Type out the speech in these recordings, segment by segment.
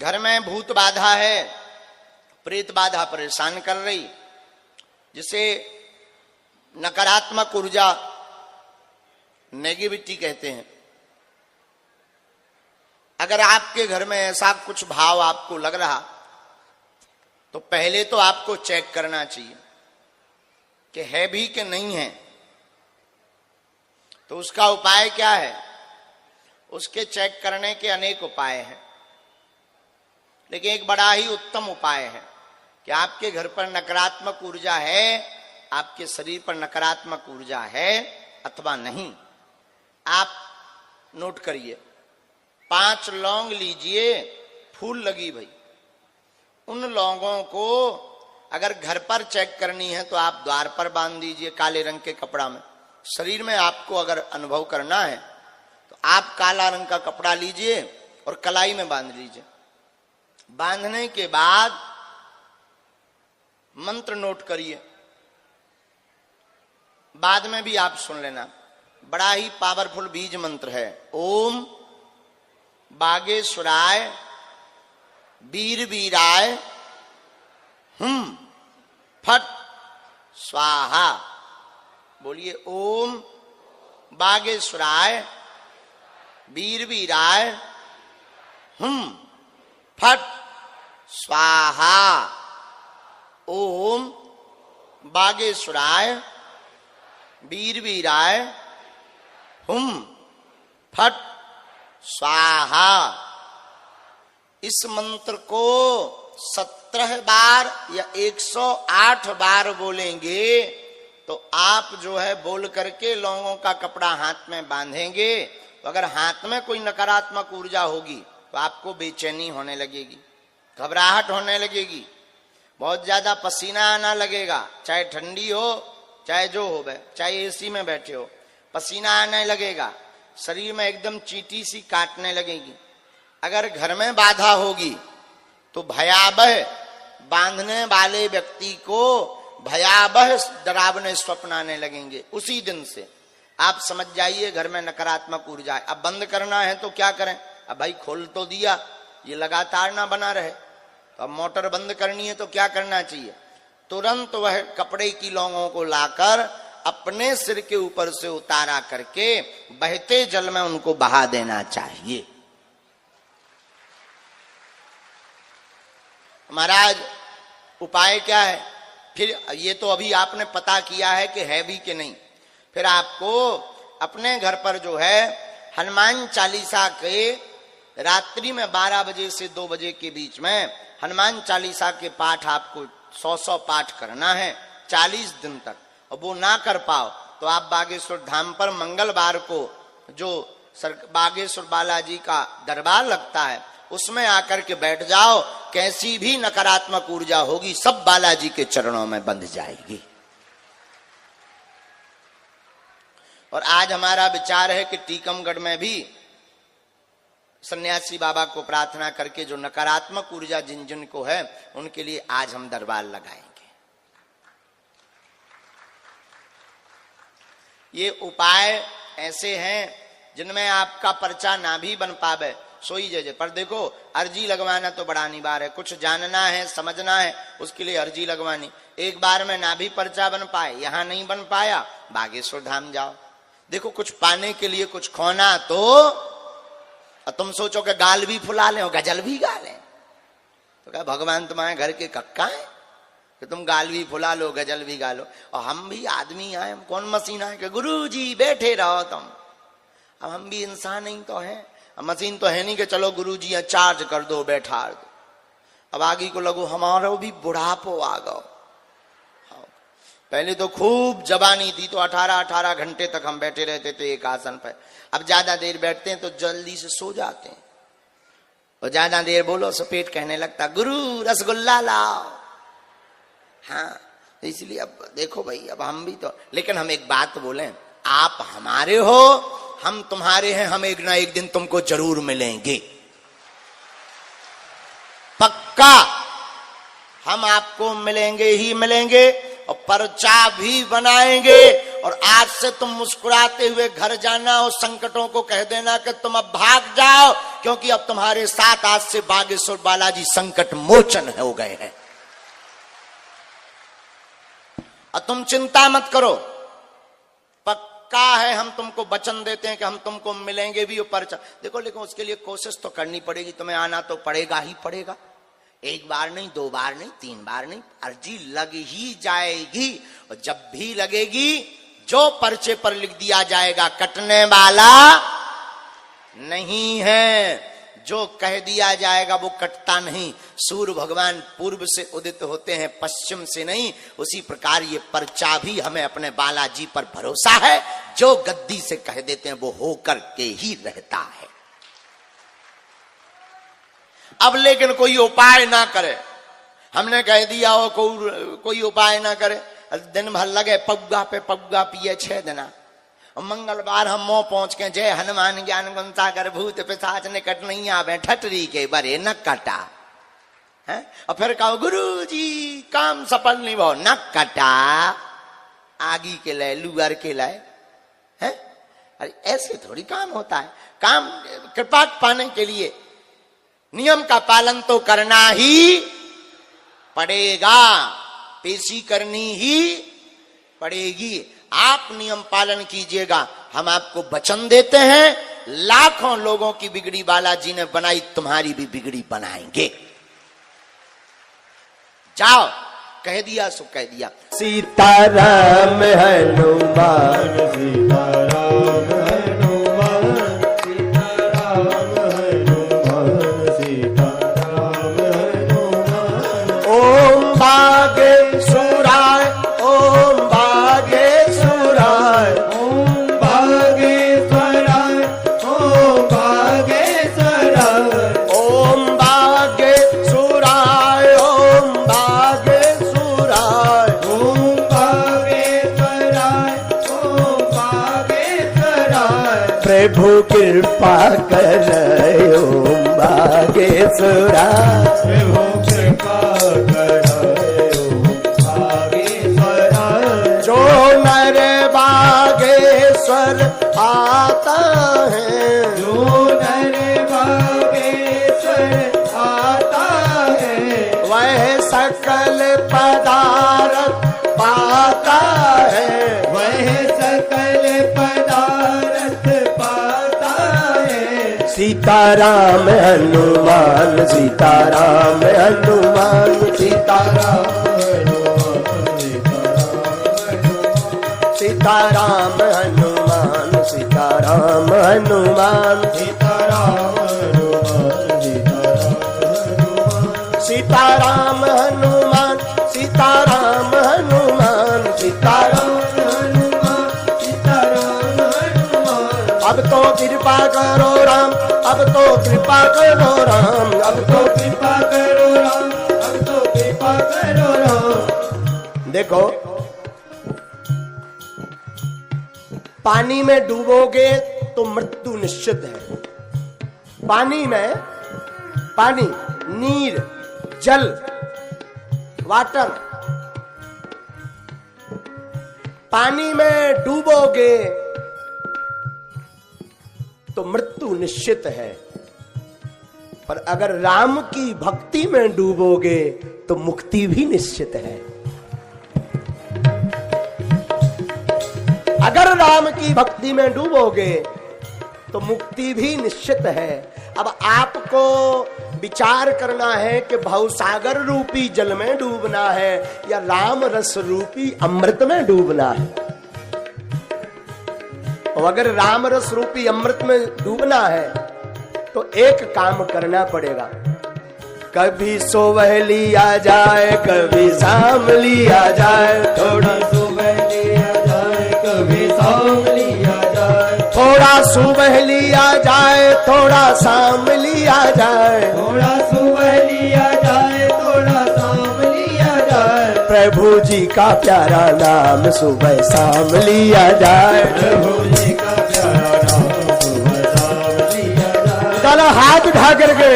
घर में भूत बाधा है, प्रेत बाधा परेशान कर रही, जिसे नकारात्मक ऊर्जा नेगेटिविटी कहते हैं। अगर आपके घर में ऐसा कुछ भाव आपको लग रहा तो पहले तो आपको चेक करना चाहिए कि है भी कि नहीं है। तो उसका उपाय क्या है? उसके चेक करने के अनेक उपाय हैं, लेकिन एक बड़ा ही उत्तम उपाय है कि आपके घर पर नकारात्मक ऊर्जा है, आपके शरीर पर नकारात्मक ऊर्जा है अथवा नहीं। आप नोट करिए, 5 लौंग लीजिए, फूल लगी भाई। उन लौंगों को अगर घर पर चेक करनी है तो आप द्वार पर बांध दीजिए काले रंग के कपड़ा में। शरीर में आपको अगर अनुभव करना है तो आप काला रंग का कपड़ा लीजिए और कलाई में बांध लीजिए। बांधने के बाद मंत्र नोट करिए, बाद में भी आप सुन लेना। बड़ा ही पावरफुल बीज मंत्र है। ओम बागेश्वराय वीर वीराय फट स्वाहा। बोलिए, ओम बागेश्वराय वीर वीराय फट स्वाहा। ओम बागेश्वराय वीर वीराय फट स्वाहा। इस मंत्र को 17 बार या 108 बार बोलेंगे तो आप जो है बोल करके लौंगों का कपड़ा हाथ में बांधेंगे। तो अगर हाथ में कोई नकारात्मक ऊर्जा होगी तो आपको बेचैनी होने लगेगी, घबराहट होने लगेगी, बहुत ज्यादा पसीना आना लगेगा, चाहे ठंडी हो चाहे जो हो, चाहे एसी में बैठे हो, पसीना आने लगेगा, शरीर में एकदम चींटी सी काटने लगेगी। अगर घर में बाधा होगी तो भयावह, बांधने वाले व्यक्ति को भयावह डरावने स्वप्न आने लगेंगे। उसी दिन से आप समझ जाइए घर में नकारात्मक ऊर्जा है। अब बंद करना है तो क्या करें? अब भाई खोल तो दिया, ये लगातार ना बना रहे, तो अब मोटर बंद करनी है तो क्या करना चाहिए? तुरंत वह कपड़े की लौंगों को लाकर अपने सिर के ऊपर से उतारा करके बहते जल में उनको बहा देना चाहिए। महाराज उपाय क्या है? फिर ये तो अभी आपने पता किया है कि है भी कि नहीं। फिर आपको अपने घर पर जो है हनुमान चालीसा के रात्रि में 12 बजे से 2 बजे के बीच में हनुमान चालीसा के पाठ आपको 100 पाठ करना है 40 दिन तक। और वो ना कर पाओ तो आप बागेश्वर धाम पर मंगलवार को जो बागेश्वर बालाजी का दरबार लगता है उसमें आकर के बैठ जाओ। कैसी भी नकारात्मक ऊर्जा होगी सब बालाजी के चरणों में बंध जाएगी। और आज हमारा विचार है कि टीकमगढ़ में भी सन्यासी बाबा को प्रार्थना करके जो नकारात्मक ऊर्जा जिन जिन को है उनके लिए आज हम दरबार लगाएंगे। ये उपाय ऐसे हैं जिनमें आपका पर्चा ना भी बन पावे सोई जजे। पर देखो अर्जी लगवाना तो बड़ा अनिवार्य है, कुछ जानना है समझना है उसके लिए अर्जी लगवानी। एक बार में ना भी पर्चा बन पाए, यहां नहीं बन पाया, बागेश्वर धाम जाओ। देखो कुछ पाने के लिए कुछ खोना तो तुम सोचो कि गाल भी फुला ले गजल भी गा ले, तो क्या भगवान तुम्हारे घर के कक्का है कि तुम गाल भी फुला लो गजल भी गा लो? और हम भी आदमी आए, हम कौन मशीन आए कि गुरु जी बैठे रहो तुम। अब हम भी इंसान ही तो हैं, मशीन तो है नहीं कि चलो गुरु जी चार्ज कर दो बैठा दो। अब आगे को लगो हमारा भी बुढ़ापो आ गो। पहले तो खूब जवानी थी तो 18-18 घंटे तक हम बैठे रहते थे एक आसन पर। अब ज्यादा देर बैठते हैं तो जल्दी से सो जाते हैं, और ज्यादा देर बोलो सो पेट कहने लगता गुरु रसगुल्ला लाओ। हाँ, इसलिए अब देखो भाई अब हम भी तो, लेकिन हम एक बात बोलें, आप हमारे हो हम तुम्हारे हैं, हम एक ना एक दिन तुमको जरूर मिलेंगे, पक्का हम आपको मिलेंगे ही मिलेंगे। और पर्चा भी बनाएंगे और आज से तुम मुस्कुराते हुए घर जाना और संकटों को कह देना कि तुम अब भाग जाओ, क्योंकि अब तुम्हारे साथ आज से बागेश्वर बालाजी संकट मोचन हो गए हैं। और तुम चिंता मत करो, पक्का है, हम तुमको वचन देते हैं कि हम तुमको मिलेंगे भी ऊपर। देखो लेकिन उसके लिए कोशिश तो करनी पड़ेगी, तुम्हें आना तो पड़ेगा ही पड़ेगा। एक बार नहीं, दो बार नहीं, तीन बार नहीं, अर्जी लग ही जाएगी। और जब भी लगेगी, जो पर्चे पर लिख दिया जाएगा कटने वाला नहीं है, जो कह दिया जाएगा वो कटता नहीं। सूर्य भगवान पूर्व से उदित होते हैं, पश्चिम से नहीं। उसी प्रकार ये पर्चा भी हमें अपने बालाजी पर भरोसा है, जो गद्दी से कह देते हैं वो होकर के ही रहता है। अब लेकिन कोई उपाय ना करे, हमने कह दिया हो कोई उपाय ना करे, दिन भर लगे पग्गा पे पग्गा पिए 6 दिना। मंगलवार हम मोह पहुंच के जय हनुमान ज्ञान गुण सागर भूत पिशाच निकट नहीं आवे ठटरी के बरे न कटा है। और फिर कहो गुरु जी काम सफल नहीं भाव न कटा, आगी के लाए लुअर के लाए है। अरे ऐसे थोड़ी काम होता है। काम कृपा पाने के लिए नियम का पालन तो करना ही पड़ेगा, पेशी करनी ही पड़ेगी। आप नियम पालन कीजिएगा, हम आपको वचन देते हैं। लाखों लोगों की बिगड़ी बालाजी ने बनाई, तुम्हारी भी बिगड़ी बनाएंगे। जाओ, कह दिया सो कह दिया। सीताराम हनुमान सीताराम हनुमान सीताराम हनुमान सीताराम हनुमान। ओम बागेश्वराय ओम बागेश्वराय ओम बागेश्वराय ओम बागेश्वराय ओम बागेश्वराय ओम बागेश्वराय ओम बागेश्वराय ओम बागेश्वराय। प्रभु कृपा कर ओम बागेश्वराय प्रभु कृपा कर ओम बागेश्वराय। जो नर बागेश्वर आता है जो नर बागेश्वर आता है वह सकल पदार्थ पाता है वह सकल पदार्थ पाता है। सीताराम हनुमान सीताराम हनुमान सीताराम सीताराम हनुमान सीताराम हनुमान सीताराम हनुमान सीताराम हनुमान सीताराम हनुमान सीताराम हनुमान सीताराम हनुमान। अब तो कृपा करो राम अब तो कृपा करो राम अब तो कृपा करो राम अब तो कृपा करो राम। देखो पानी में डूबोगे तो मृत्यु निश्चित है। पानी में पानी नीर जल वाटर, पानी में डूबोगे तो मृत्यु निश्चित है, पर अगर राम की भक्ति में डूबोगे तो मुक्ति भी निश्चित है। अगर राम की भक्ति में डूबोगे तो मुक्ति भी निश्चित है। अब आपको विचार करना है कि भवसागर रूपी जल में डूबना है या राम रस रूपी अमृत में डूबना है। और अगर राम रस रूपी अमृत में डूबना है तो एक काम करना पड़ेगा। कभी सुबह लिया जाए कभी शाम लिया जाए, थोड़ा सुबह लिया जाए कभी शाम लिया जाए, थोड़ा सुबह लिया जाए थोड़ा शाम लिया जाए, थोड़ा सुबह लिया जाए थोड़ा शाम लिया जाए। प्रभु जी का प्यारा नाम सुबह शाम लिया जाए, प्रभु जी का प्यारा नाम सुबह शाम लिया जाए। चलो हाथ उठा करके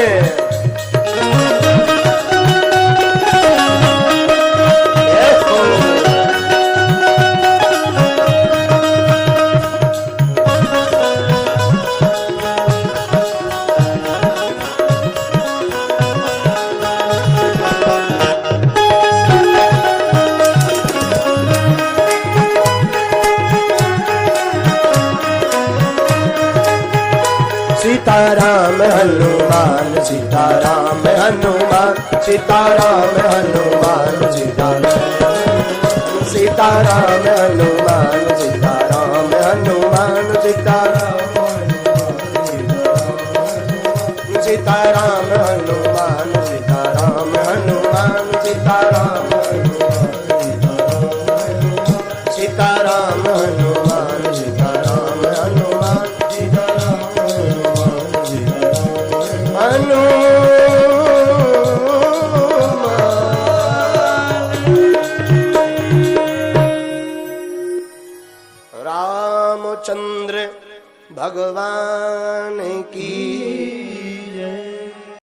सीताराम हनुमान सीताराम हनुमान सीताराम हनुमान सीताराम सीताराम हनुमान सीताराम हनुमान सीताराम सीताराम हनुमान सीताराम हनुमान सीताराम सीताराम हनुमान सीताराम हनुमान रामचंद्र भगवान की